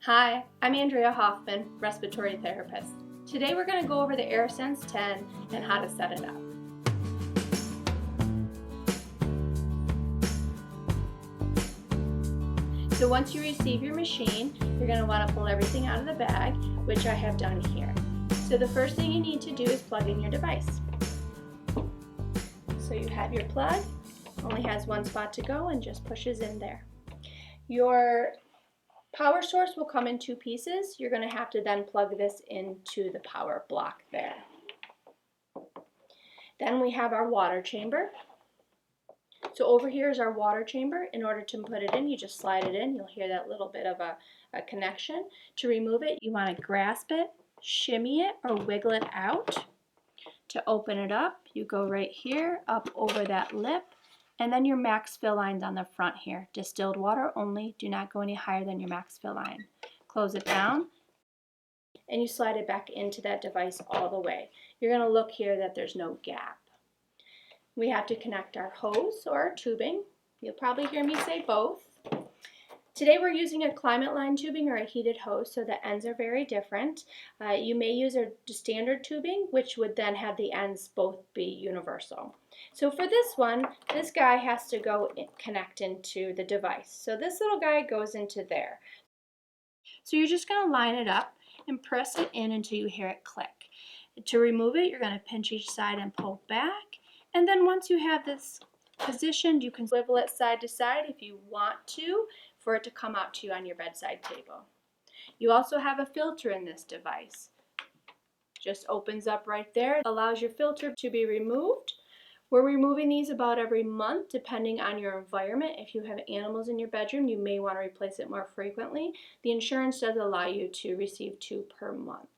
Hi, I'm Andrea Hoffman, respiratory therapist. Today we're going to go over the AirSense 10 and how to set it up. So once you receive your machine, you're going to want to pull everything out of the bag, which I have done here. So the first thing you need to do is plug in your device. So you have your plug, only has one spot to go and just pushes in there. Your power source will come in two pieces. You're going to have to then plug this into the power block there. Then we have our water chamber. So over here is our water chamber. In order to put it in, you just slide it in. You'll hear that little bit of a connection. To remove it, you want to grasp it, shimmy it, or wiggle it out. To open it up, you go right here, up over that lip, and then your max fill line's on the front here. Distilled water only. Do not go any higher than your max fill line. Close it down, and you slide it back into that device all the way. You're going to look here that there's no gap. We have to connect our hose or our tubing. You'll probably hear me say both. Today we're using a climate line tubing or a heated hose, so the ends are very different. You may use a standard tubing, which would then have the ends both be universal. So for this one, this guy has to go connect into the device. So this little guy goes into there. So you're just going to line it up and press it in until you hear it click. To remove it, you're going to pinch each side and pull back. And then once you have this positioned, you can swivel it side to side if you want to, for it to come out to you on your bedside table. You also have a filter in this device. Just opens up right there. It allows your filter to be removed. We're removing these about every month depending on your environment. If you have animals in your bedroom, you may want to replace it more frequently. The insurance does allow you to receive 2 per month.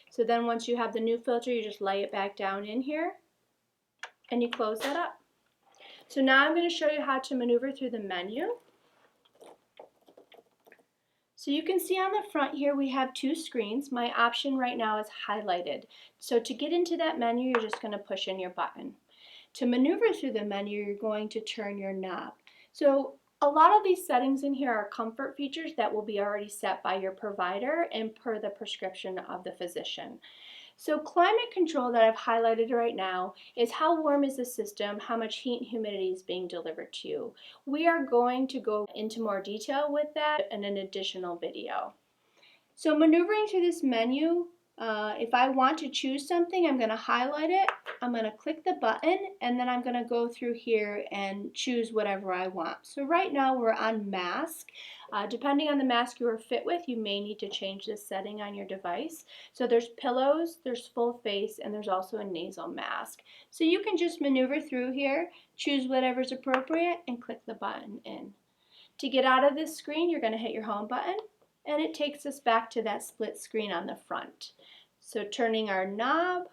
So then once you have the new filter, you just lay it back down in here and you close that up. So now I'm going to show you how to maneuver through the menu. So you can see on the front here we have 2 screens. My option right now is highlighted. So to get into that menu, you're just going to push in your button. To maneuver through the menu, you're going to turn your knob. So a lot of these settings in here are comfort features that will be already set by your provider and per the prescription of the physician. So climate control that I've highlighted right now is how warm is the system, how much heat and humidity is being delivered to you. We are going to go into more detail with that in an additional video. So maneuvering through this menu, if I want to choose something, I'm going to highlight it, I'm going to click the button, and then I'm going to go through here and choose whatever I want. So right now we're on mask. Depending on the mask you are fit with, you may need to change this setting on your device. So there's pillows, there's full face, and there's also a nasal mask. So you can just maneuver through here, choose whatever's appropriate, and click the button in. To get out of this screen, you're going to hit your home button, and it takes us back to that split screen on the front. So turning our knob,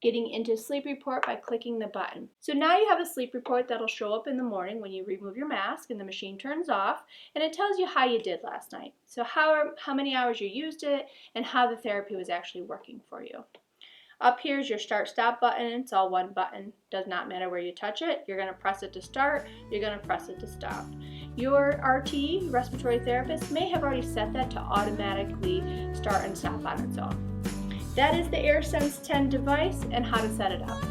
getting into sleep report by clicking the button. So now you have a sleep report that'll show up in the morning when you remove your mask and the machine turns off, and it tells you how you did last night. So how many hours you used it and how the therapy was actually working for you. Up here is your start stop button. It's all one button. Does not matter where you touch it. You're going to press it to start. You're going to press it to stop. Your RT, respiratory therapist, may have already set that to automatically start and stop on its own. That is the AirSense 10 device and how to set it up.